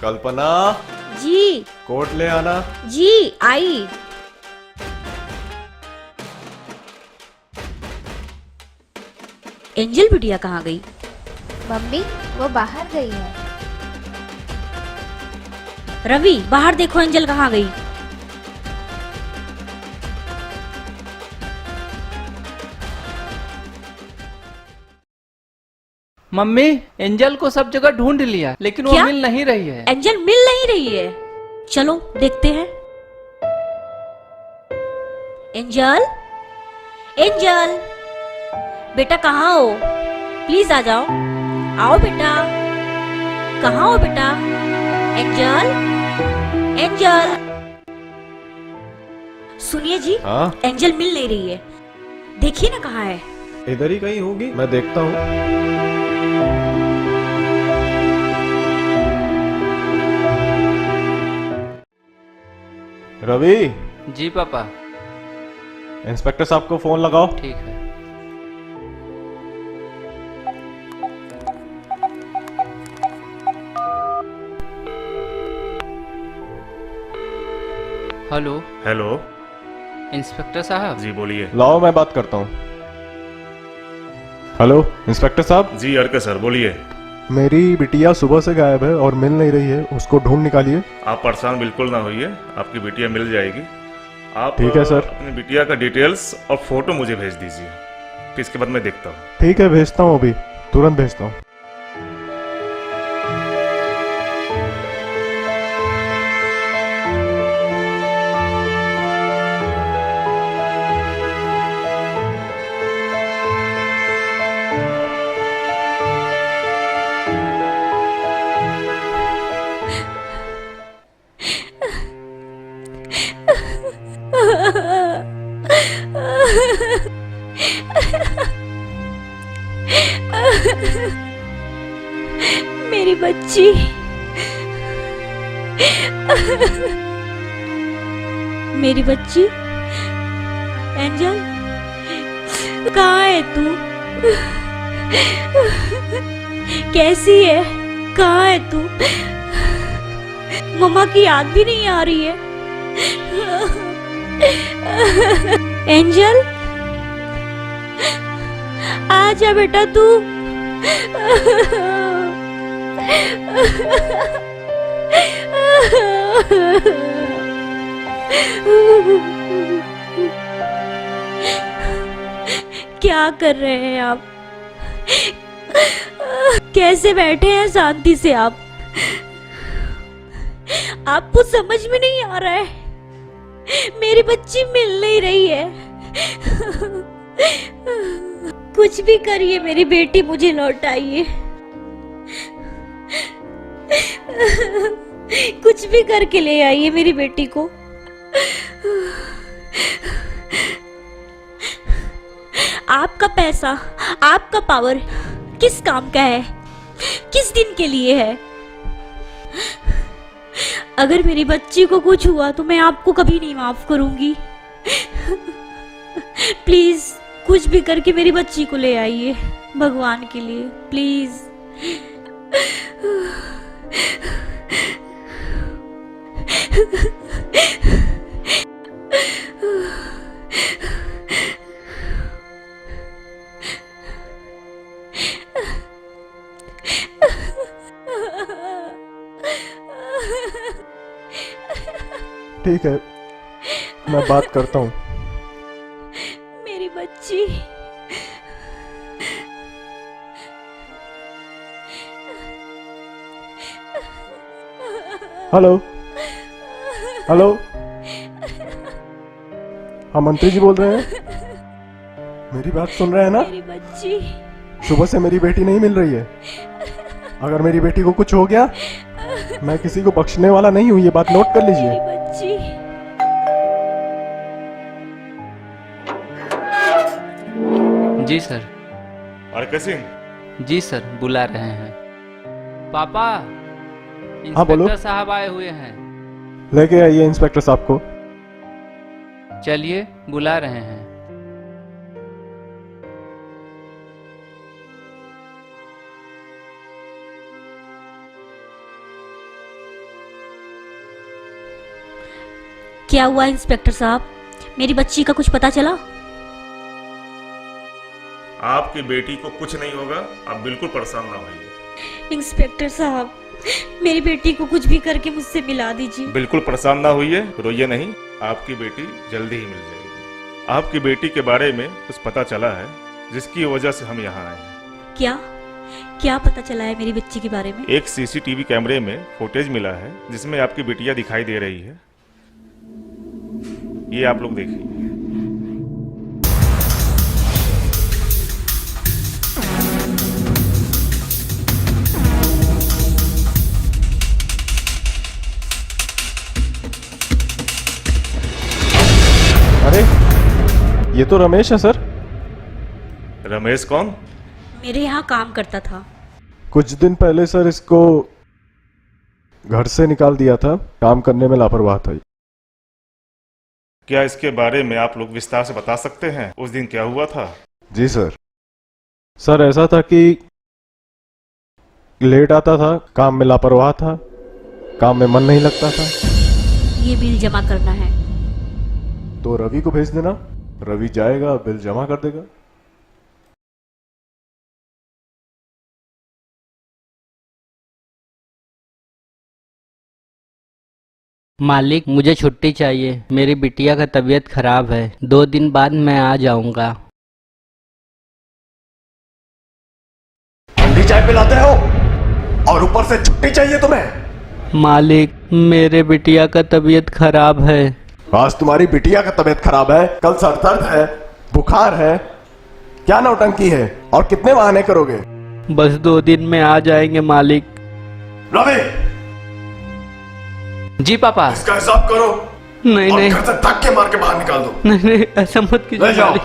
कल्पना, जी coat ले आना। जी आई। Angel बिटिया कहाँ गई? मम्मी वो बाहर गई है। रवि बाहर देखो, एंजल कहाँ गई? मम्मी, एंजल को सब जगह ढूंढ लिया लेकिन वो क्या? मिल नहीं रही है। एंजल मिल नहीं रही है। चलो देखते हैं। एंजल, एंजल बेटा कहाँ हो? प्लीज आ जाओ। आओ बेटा, कहाँ हो बेटा? एंजल, एंजल सुनिए जी। हाँ, एंजल मिल नहीं रही है, देखिए ना कहाँ है। इधर ही कहीं होगी, मैं देखता हूँ। रवि, जी पापा। इंस्पेक्टर साहब को फोन लगाओ। ठीक है। हेलो। हेलो। इंस्पेक्टर साहब। जी बोलिए। लाओ मैं बात करता हूँ। हेलो इंस्पेक्टर साहब। जी अर्क सर बोलिए। मेरी बिटिया सुबह से गायब है और मिल नहीं रही है, उसको ढूंढ निकालिए। आप परेशान बिल्कुल ना होइए, आपकी बिटिया मिल जाएगी। आप ठीक है सर। अपनी बिटिया का डिटेल्स और फोटो मुझे भेज दीजिए, फिर इसके बाद मैं देखता हूँ। ठीक है, भेजता हूँ, अभी तुरंत भेजता हूँ। मेरी बच्ची, मेरी बच्ची एंजल, कहाँ है तू? कैसी है? कहाँ है तू? मम्मा की याद भी नहीं आ रही है। एंजल, आजा बेटा तू। क्या कर रहे हैं आप? कैसे बैठे हैं शांति से आप? आपको समझ में नहीं आ रहा है, मेरी बच्ची मिल नहीं रही है। कुछ भी करिए, मेरी बेटी मुझे लौटाइए। कुछ भी करके ले आइए मेरी बेटी को। आपका पैसा, आपका पावर किस काम का है? किस दिन के लिए है? अगर मेरी बच्ची को कुछ हुआ तो मैं आपको कभी नहीं माफ करूंगी। प्लीज कुछ भी करके मेरी बच्ची को ले आइए, भगवान के लिए प्लीज। ठीक है, मैं बात करता हूँ। मेरी बच्ची, हेलो हेलो, हाँ मंत्री जी बोल रहे हैं? मेरी बात सुन रहे हैं ना? मेरी बच्ची, सुबह से मेरी बेटी नहीं मिल रही है। अगर मेरी बेटी को कुछ हो गया, मैं किसी को बख्शने वाला नहीं हूँ, ये बात नोट कर लीजिए। मेरी बच्ची। जी सर। अर्क सिंह। जी सर, बुला रहे हैं। पापा, हाँ, बोलो। इंस्पेक्टर साहब आए हुए हैं। लेके आइए इंस्पेक्टर साहब को। चलिए, बुला रहे हैं। क्या हुआ इंस्पेक्टर साहब, मेरी बच्ची का कुछ पता चला? आपकी बेटी को कुछ नहीं होगा, आप बिल्कुल परेशान ना होइए। इंस्पेक्टर साहब, मेरी बेटी को कुछ भी करके मुझसे मिला दीजिए। बिल्कुल परेशान ना होइए, रोइए नहीं, आपकी बेटी जल्दी ही मिल जाएगी। आपकी बेटी के बारे में कुछ पता चला है जिसकी वजह से हम यहाँ आए हैं। क्या क्या पता चला है मेरी बच्ची के बारे में? एक सीसीटीवी कैमरे में फुटेज मिला है जिसमें आपकी बिटिया दिखाई दे रही है। ये आप लोग देखिए। अरे ये तो रमेश है सर। रमेश कौन? मेरे यहाँ काम करता था। कुछ दिन पहले सर इसको घर से निकाल दिया था, काम करने में लापरवाह था। क्या इसके बारे में आप लोग विस्तार से बता सकते हैं? उस दिन क्या हुआ था? जी सर ऐसा था कि लेट आता था, काम में लापरवाह था, काम में मन नहीं लगता था। ये बिल जमा करना है। तो रवि को भेज देना, रवि जाएगा बिल जमा कर देगा। मालिक, मुझे छुट्टी चाहिए। मेरी बिटिया का तबीयत खराब है। 2 दिन बाद मैं आ जाऊंगा। ठंडी चाय पिलाते हो और ऊपर से छुट्टी चाहिए तुम्हें? मालिक, मेरे बिटिया का तबीयत खराब है। आज तुम्हारी बिटिया का तबीयत खराब है, कल सर दर्द है, बुखार है, क्या नौटंकी है? और कितने बहाने करोगे? बस 2 दिन में आ जाएंगे मालिक। रवि, जी पापा। इसका हिसाब करो। नहीं और नहीं घर से धक्के मार के बाहर निकाल दो। नहीं नहीं, ऐसा मत कीजिए ले जाओ, मालिक।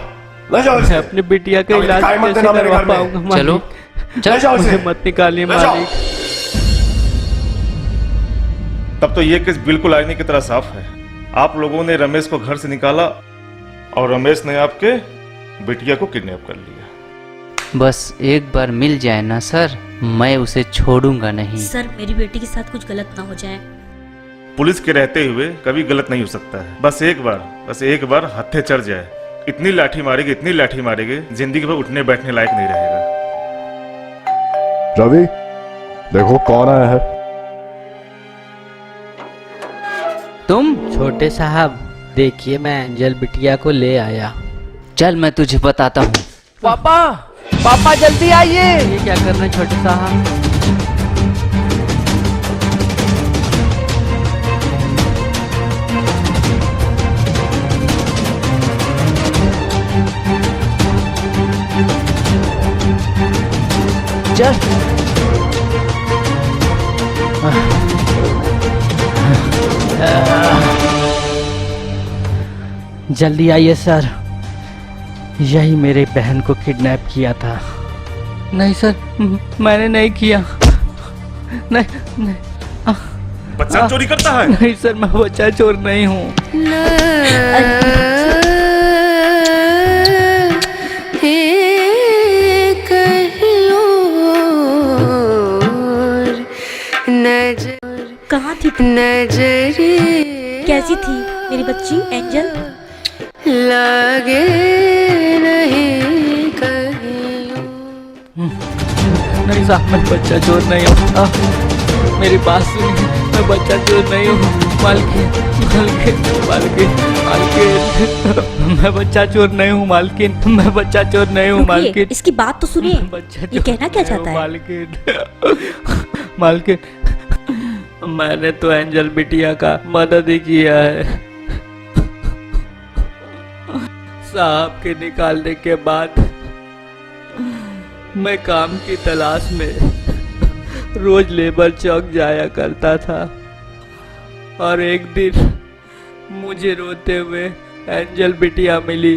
ले जाओ मैं इसे। अपनी बिटिया का कभी इलाज दिखाई मत कैसे देना मेरे करवा घर में। पाऊंगा मालिक? चलो ले जाओ मुझे इसे। मत निकालिए ले जाओ। मालिक। तब तो ये केस बिल्कुल आईने की तरह साफ है। आप लोगों ने रमेश को घर से निकाला और रमेश ने आपके बिटिया को किडनैप कर लिया। बस एक बार मिल जाए ना सर, मैं उसे छोड़ूंगा नहीं। सर, मेरी बेटी के साथ कुछ गलत ना हो जाए। पुलिस के रहते हुए कभी गलत नहीं हो सकता है। बस एक बार हत्थे चढ़ जाए, इतनी लाठी मारेगी, जिंदगी भर उठने बैठने लायक नहीं रहेगा। रवि, देखो कौन आया है। तुम? छोटे साहब, देखिए मैं एंजल बिटिया को ले आया। चल मैं तुझे बताता हूँ। पापा, पापा जल्दी आइए। ये क्या कर रहे हैं छोटे साहब? चल। जल्दी आइए सर, यही मेरे बहन को किडनैप किया था। नहीं सर, मैंने नहीं किया। नहीं नहीं, बच्चा चोरी करता है? नहीं सर, मैं बच्चा चोर नहीं हूँ। कहाँ थी तू? कैसी थी मेरी बच्ची एंजल? लगे नहीं कहीं। नहीं साहब, मैं बच्चा चोर नहीं हूँ। मेरी बात सुनिए, मैं बच्चा चोर नहीं हूँ। मालकिन, मैं बच्चा चोर नहीं हूँ मालकिन, मैं बच्चा चोर नहीं हूँ रुकिए, मालकिन। इसकी बात तो सुनिए। ये कहना क्या चाहता है? मालकिन, मैंने तो एंजल बिटिया का मदद ही किया है। साहब के निकालने के बाद मैं काम की तलाश में रोज लेबर चौक जाया करता था और एक दिन मुझे रोते हुए एंजल बिटिया मिली।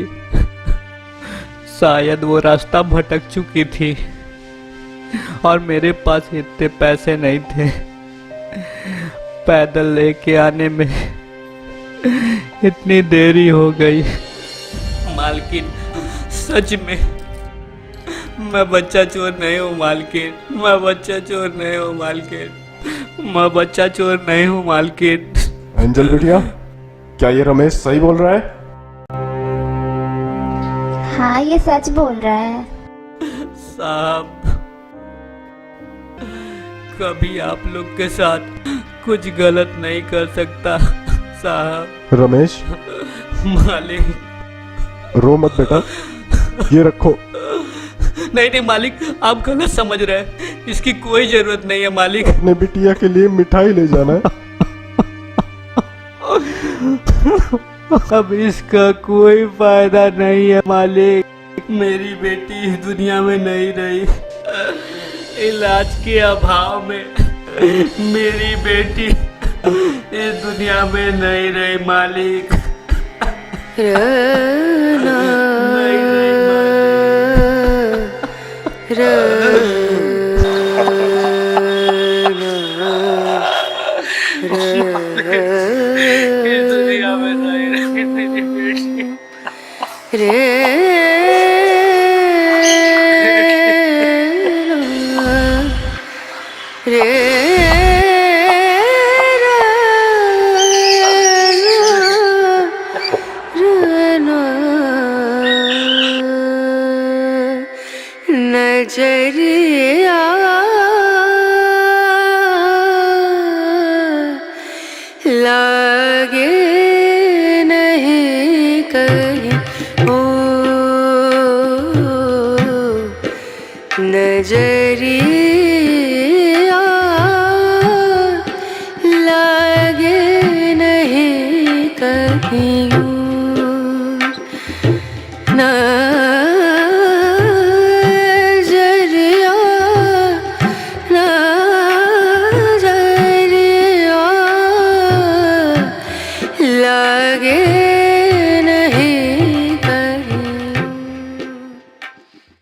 शायद वो रास्ता भटक चुकी थी और मेरे पास इतने पैसे नहीं थे। पैदल लेके आने में इतनी देरी हो गई। मालकिन, सच में मैं बच्चा चोर नहीं हूँ मालकिन, मैं बच्चा चोर नहीं हूँ मालकिन, मैं बच्चा चोर नहीं हूँ मालकिन। एंजल बिटिया, क्या ये रमेश सही बोल रहा है? हाँ ये सच बोल रहा है। साहब, कभी आप लोग के साथ कुछ गलत नहीं कर सकता साहब। रमेश मालिक। रो मत बेटा, ये रखो। नहीं नहीं मालिक, आप गलत समझ रहे हैं, इसकी कोई जरूरत नहीं है मालिक। अपने बिटिया के लिए मिठाई ले जाना है। अब इसका कोई फायदा नहीं है मालिक। मेरी बेटी इस दुनिया में नहीं रही, इलाज के अभाव में मेरी बेटी इस दुनिया में नहीं रही मालिक। रना नहीं रही इस दुनिया में नहीं रही मेरी बेटी। नजरिया लागे नहीं कहीं ओ नजरिया